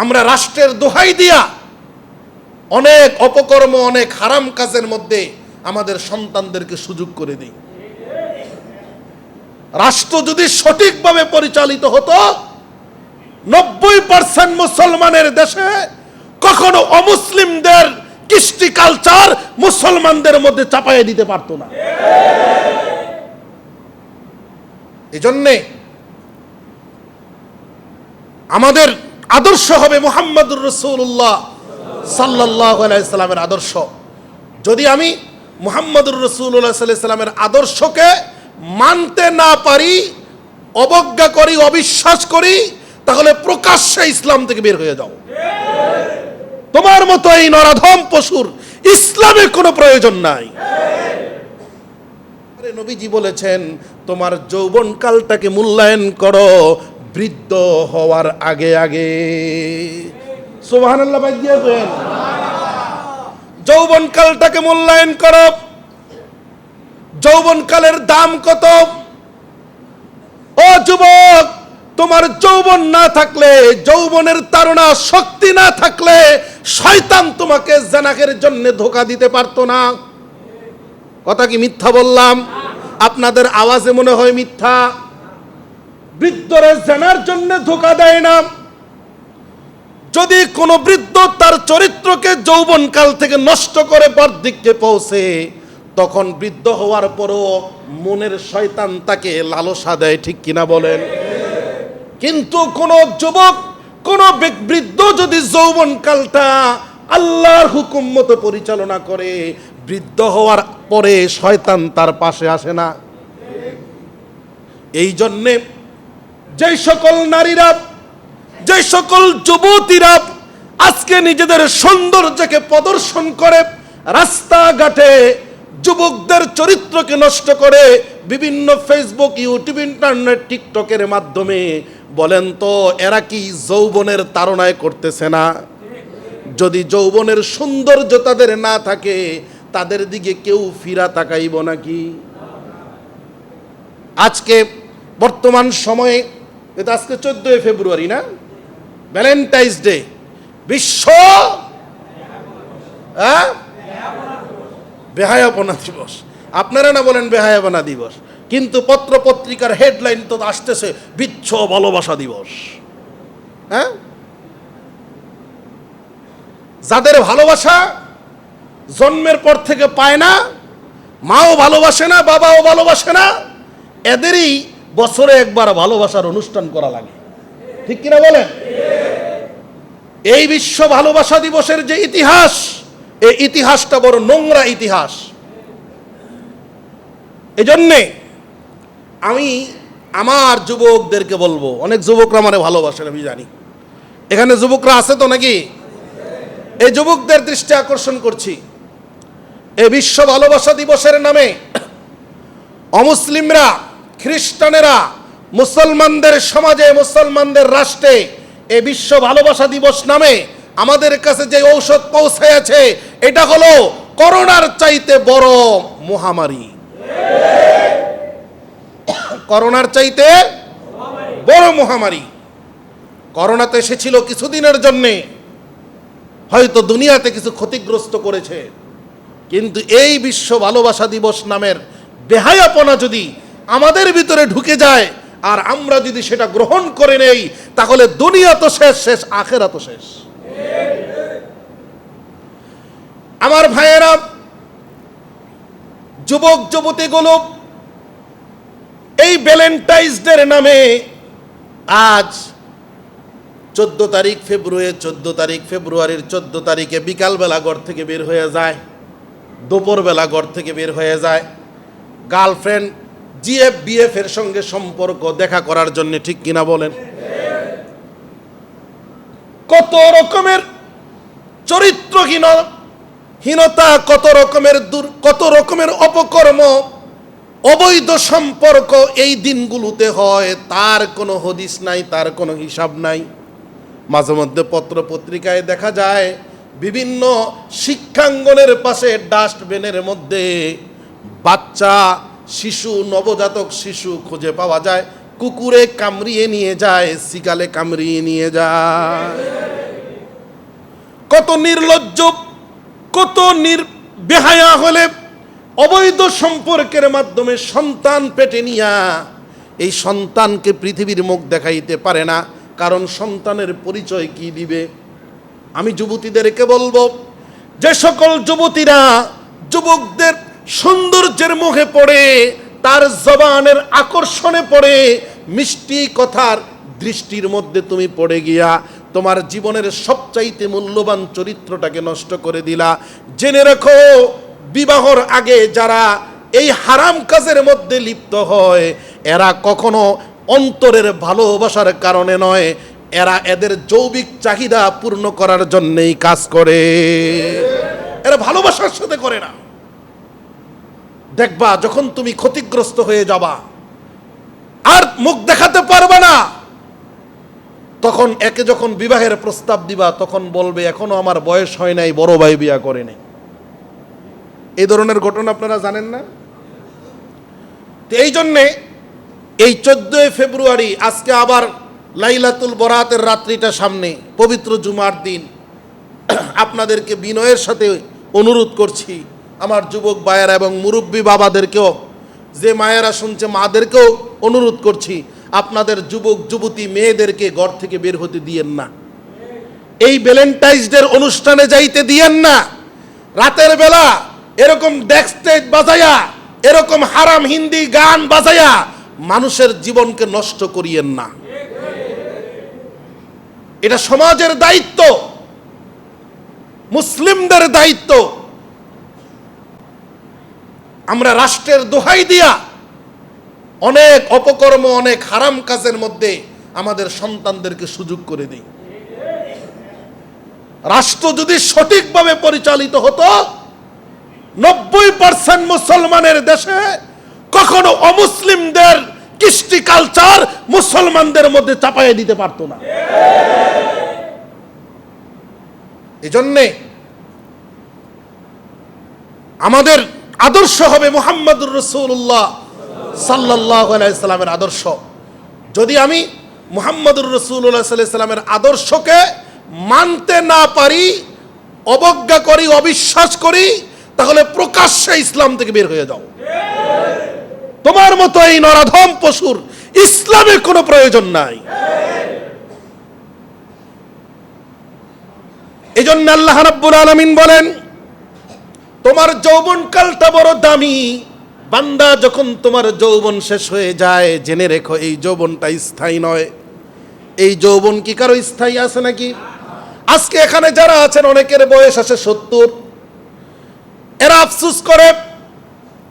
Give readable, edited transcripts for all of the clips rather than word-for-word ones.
আমরা রাষ্ট্রের দোহাই দিয়া অনেক অপকর্ম, অনেক হারাম কাজের মধ্যে আমাদের সন্তানদেরকে সুযোগ করে দিই। রাষ্ট্র যদি সঠিকভাবে পরিচালিত হতো, 90% মুসলমানের দেশে কখনো অমুসলিমদের কৃষ্টি কালচার মুসলমানদের মধ্যে চাপাইয়ে দিতে পারতো না। এজন্যে আমাদের আদর্শ হবে মুহাম্মদুর রাসূলুল্লাহ সাল্লাল্লাহু আলাইহি সাল্লামের আদর্শ। যদি আমি মুহাম্মদুর রাসূলুল্লাহ সাল্লাল্লাহু আলাইহি সাল্লামের আদর্শকে মানতে না পারি, অবজ্ঞা করি, অবিশ্বাস করি, তাহলে প্রকাশ্যে ইসলাম থেকে বের হয়ে যাও। তোমার মতো এই নরাধম পশুর ইসলামের কোনো প্রয়োজন নাই। নবীজি বলেছেন, তোমার যৌবনকালটাকে মূল্যায়ন করো বৃদ্ধ হওয়ার আগে আগে। সুবহানাল্লাহ ভাই দিয়েছেন। যৌবনকালটাকে মূল্যায়ন করো। যৌবনকালের দাম কত? ও যুবক, তোমার যৌবন না থাকলে, যৌবনের তাড়না শক্তি না থাকলে শয়তান তোমাকে জানাকের জন্য ধোঁকা দিতে পারতো না। কথা কি মিথ্যা বললাম? আপনাদের আওয়াজে মনে হয় মিথ্যা। বৃদ্ধরা জানার জন্য ধোঁকা দেয় না। যদি কোনো বৃদ্ধ তার চরিত্রকে যৌবনকাল থেকে নষ্ট করে বর্ধিকে পৌঁছে, তখন বৃদ্ধ হওয়ার পরও মনের শয়তান তাকে লালসা দেয়, ঠিক কিনা বলেন? কিন্তু কোন যুবক, কোন বৃদ্ধ যদি যৌবনকালটা আল্লাহর হুকুম মতো পরিচালনা করে, বৃদ্ধ হওয়ার পরে শয়তান তার পাশে আসে না। এই জন্যে যে সকল নারীরা, যে সকল যুবতীরা আজকে নিজেদের সৌন্দর্যকে প্রদর্শন করে রাস্তাঘাটে যুবকদের চরিত্রকে নষ্ট করে বিভিন্ন ফেসবুক, ইউটিউব, ইন্টারনেট, টিকটকের মাধ্যমে, বলেন তো এরা কি যৌবনের তাড়নায় করতেছে না? যদি যৌবনের সৌন্দর্য তাদের না থাকে, তাদের দিকে কেউ ফিরা তাকাইব নাকি? আজকে বর্তমান সময়ে, এটা আজকে 14 ফেব্রুয়ারি না, ভ্যালেন্টাইন্স ডে, বিশ্ব বেহায়াপনা দিবস। আপনারা না বলেন বেহায়াপনা দিবস, কিন্তু পত্র পত্রিকার হেডলাইন তো আসতেছে বিচ্ছ ভালোবাসা দিবস। হ্যাঁ, যাদের ভালোবাসা জন্মের পর থেকে পায় না, মাও ভালোবাসে না, বাবাও ভালোবাসে না, এদেরই বছরে একবার ভালোবাসার অনুষ্ঠান করা লাগে, ঠিক কিনা বলেন? এই বিশ্ব ভালোবাসা দিবসের যে ইতিহাস, এই ইতিহাসটা বড় নোংরা ইতিহাস। এজন্যে আমি আমার যুবকদেরকে বলবো, অনেক যুবকরা মানে ভালোবাসেন আমি জানি, এখানে যুবকরা আছে তো নাকি? এই যুবকদের দৃষ্টি আকর্ষণ করছি, এই বিশ্ব ভালোবাসা দিবসের নামে অমুসলিমরা, খ্রিস্টানেরা মুসলমানদের সমাজে, মুসলমানদের রাষ্ট্রে এই বিশ্ব ভালোবাসা দিবস নামে আমাদের কাছে যে ঔষধ পৌঁছায়, এটা হলো করোনার চাইতে বড় মহামারী। করোনার চাইতে বড় মহামারী। করোনা তো এসেছিল কিছুদিনের জন্যে, হয়তো দুনিয়াতে কিছু ক্ষতিগ্রস্ত করেছে, কিন্তু এই বিশ্ব ভালোবাসা দিবস নামের বেহায়াপনা যদি আমাদের ভিতরে ঢুকে যায় আর আমরা যদি সেটা গ্রহণ করে নেই, তাহলে দুনিয়া তো শেষ, শেষ আখেরাত তো শেষ। আমার ভাইয়েরা, যুবক যুবতীগুলো এই ভ্যালেন্টাইন্স ডে নামে আজ 14 তারিখ ফেব্রুয়ারির 14 তারিখে বিকালবেলা ঘর থেকে বের হয়ে যায়, দুপুরবেলা ঘর থেকে বের হয়ে যায় গার্লফ্রেন্ড জিএফ বিএফ এর সঙ্গে সম্পর্ক দেখা করার জন্য, ঠিক কিনা বলেন? কত রকমের চরিত্রহীনতা, কত রকমের অপকর্ম, অবৈধ সম্পর্ক এই দিনগুলোতে হয়, তার কোনো হদিস নাই, তার কোনো হিসাব নাই। মাঝে মধ্যে পত্র পত্রিকায় দেখা যায় বিভিন্ন শিক্ষাঙ্গনের পাশে ডাস্টবিনের মধ্যে বাচ্চা শিশু, নবজাতক শিশু খুঁজে পাওয়া যায়, কুকুরে কামড়িয়ে নিয়ে যায়, শিকালে কামড়িয়ে নিয়ে যায়। কত নির্লজ্জ, কত বেহায়া হলে অবৈধ সম্পর্কের মাধ্যমে সন্তান পেটে নিয়া এই সন্তানকে পৃথিবীর মুখ দেখাইতে পারে না, কারণ সন্তানের পরিচয় কি দিবে। আমি যুবতীদেরকে বলবো, যে সকল যুবতীরা যুবকদের সৌন্দর্যের মুখে পড়ে, তার জবানের আকর্ষণে পড়ে, মিষ্টি কথার দৃষ্টির মধ্যে তুমি পড়ে গিয়া তোমার জীবনের সবচাইতে মূল্যবান চরিত্রটাকে নষ্ট করে দিলা, জেনে রেখো বিবাহর আগে যারা এই হারাম কাজের মধ্যে লিপ্ত হয়, এরা কখনো অন্তরের ভালোবাসার কারণে নয়, এরা এদের যৌবিক চাহিদা পূর্ণ করার জন্যই কাজ করে, এরা ভালোবাসার সাথে করে না। দেখবা যখন তুমি ক্ষতিগ্রস্ত হয়ে যাবা আর মুখ দেখাতে পারবে না, তখন একে যখন বিবাহের প্রস্তাব দিবা তখন বলবে এখনো আমার বয়স হয় নাই, বড় ভাই বিয়া করে নাই। এই ধরনের ঘটনা আপনারা জানেন না? তো এই জন্যে এই 14 ফেব্রুয়ারি আজকে আবার লাইলাতুল বরাতের রাত্রিটা সামনে, পবিত্র জুমার দিন, আপনাদেরকে বিনয়ের সাথে অনুরোধ করছি, আমার যুবক ভাইয়েরা এবং মুরব্বী বাবাদেরকেও, যে মায়েরা শুনছে মাদেরকেও অনুরোধ করছি, আপনাদের যুবক যুবতী মেয়েদেরকে ঘর থেকে বের হতে দিয়েন না, এই ভ্যালেন্টাইন্স ডের অনুষ্ঠানে যাইতে দিয়েন না। রাতের বেলা এরকম ডেক স্টেজ বাজায়া, এরকম হারাম হিন্দি গান বাজায়া মানুষের জীবনকে নষ্ট করিয়েন না। এটা সমাজের দায়িত্ব, মুসলিমদের দায়িত্ব। আমরা রাষ্ট্রের দোহাই দিয়া অনেক অপকর্ম, অনেক হারাম কাজের মধ্যে আমাদের সন্তানদেরকে সুযোগ করে দিই। রাষ্ট্র যদি সঠিকভাবে পরিচালিত হতো, 90% মুসলমানের দেশে কখনো অমুসলিমদের কৃষ্টি কালচার মুসলমানদের মধ্যে চাপাইয়ে দিতে পারতো না। এজন্যে আমাদের আদর্শ হবে মুহাম্মদুর রাসূলুল্লাহ সাল্লাল্লাহু আলাইহি সাল্লামের আদর্শ। যদি আমি মুহাম্মদুর রাসূলুল্লাহ সাল্লাল্লাহু আলাইহি সাল্লামের আদর্শকে মানতে না পারি, অবজ্ঞা করি, অবিশ্বাস করি, তাহলে প্রকাশ্যে ইসলাম থেকে বের হয়ে যাও। তোমার মতো এই নরাধম পশুর ইসলামের কোনো প্রয়োজন নাই। এজন্য আল্লাহ রাব্বুল আলামিন বলেন, তোমার যৌবনকালটা বড় দামি বান্দা, যখন তোমার যৌবন শেষ হয়ে যায় জেনে রেখো এই যৌবনটা স্থায়ী নয়। এই যৌবন কি কারো স্থায়ী আছে নাকি? আজকে এখানে যারা আছেন অনেকের বয়স আছে 70, এরা আফসোস করে,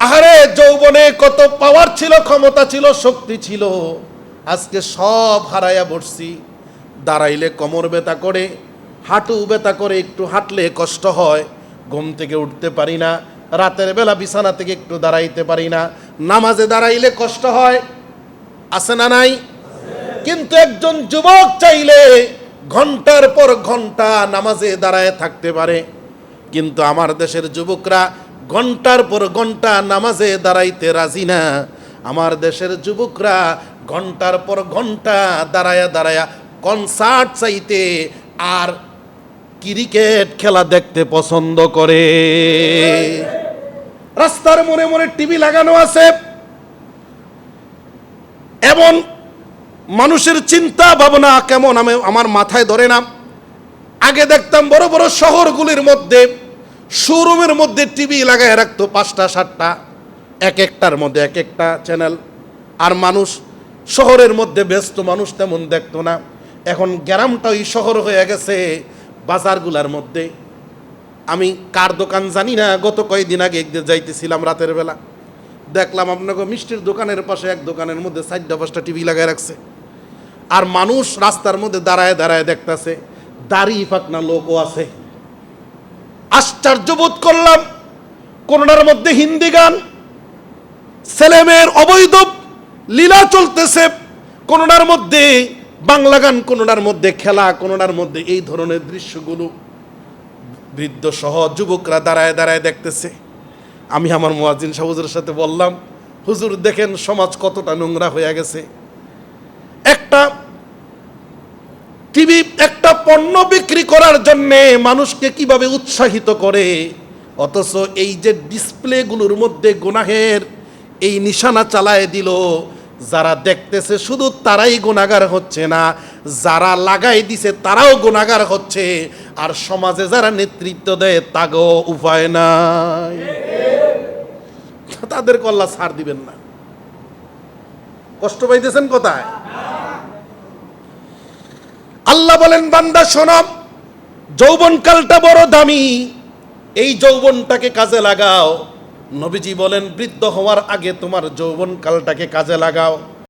আহারে যৌবনে কত পাওয়ার ছিল, ক্ষমতা ছিল, শক্তি ছিল, আজকে সব হারাইয়া বসছি। দাঁড়াইলে কোমর ব্যথা করে, হাঁটু ব্যথা করে, একটু হাঁটলে কষ্ট হয়, ঘুম থেকে উঠতে পারি না, রাতের বেলা বিছানা থেকে একটু দাঁড়াইতে পারি না, নামাজে দাঁড়াইলে কষ্ট হয়, আছে না নাই? কিন্তু একজন যুবক চাইলে ঘন্টার পর ঘন্টা নামাজে দাঁড়ায় থাকতে পারে। কিন্তু আমার দেশের যুবকরা ঘন্টার পর ঘন্টা নামাজে দাঁড়াইতে রাজি না। আমার দেশের যুবকরা ঘন্টার পর ঘন্টা দাঁড়ায়া দাঁড়ায়া কনসার্ট চাইতে আর ক্রিকেট খেলা দেখতে পছন্দ করে। রাস্তার মোড়ে মোড়ে টিভি লাগানো আছে। এমন মানুষের চিন্তা ভাবনা কেমন আমার মাথায় ধরে না। আগে দেখতাম বড় বড় শহরগুলির মধ্যে শোরুমের মধ্যে টিভি লাগায় রাখতো 5টা 7টা, এক একটার মধ্যে এক একটা চ্যানেল। আর মানুষ শহরের মধ্যে ব্যস্ত, মানুষ তেমন দেখতো না। এখন গ্রামটা ওই শহর হয়ে গেছে। বাজারগুলার মধ্যে আমি কার দোকান জানি না, গত কয়েকদিন আগে একদিন যাইতেছিলাম রাতের বেলা, দেখলাম আপনাকে মিষ্টির দোকানের পাশে এক দোকানের মধ্যে 4টা 5টা টিভি লাগায় রাখছে। আর মানুষ রাস্তার মধ্যে দাঁড়ায় দাঁড়ায় দেখতেছে, দাড়ি ফাঁকনা লোকও আছে। আশ্চর্য বোধ করলাম। কোনটার মধ্যে হিন্দি গান, ছেলেমেয়ের অবৈধ লীলা চলতেছে, কোনটার মধ্যে বাংলা গান, কোনটার মধ্যে খেলা, কোনটার মধ্যে এই ধরনের দৃশ্যগুলো বৃদ্ধ সহ যুবকরা দাঁড়ায় দাঁড়ায় দেখতেছে। আমি আমার মুয়াজ্জিন সাহেবের সাথে বললাম, হুজুর দেখেন সমাজ কতটা নোংরা হয়ে গেছে। একটা টিভি একটা পণ্য বিক্রি করার জন্য মানুষকে কিভাবে উৎসাহিত করে, অথচ এই যে ডিসপ্লেগুলোর মধ্যে গুনাহের এই নিশানা চালায় দিল, যারা দেখতেছে শুধু তারাই গুনাহগার হচ্ছে না, যারা লাগাই দিছে তারাও গুনাহগার হচ্ছে, আর সমাজে যারা নেতৃত্ব দেয় তাগো উপায় নাই, তাদেরকে আল্লাহ ছাড় দিবেন না। কষ্ট পাইতেছেন কোথায়? আল্লাহ বলেন বান্দা শোনো, যৌবনকালটা বড় দামি, এই যৌবনটাকে কাজে লাগাও। নবীজি বলেন বৃদ্ধ হওয়ার আগে তোমার যৌবনকালটাকে কাজে লাগাও।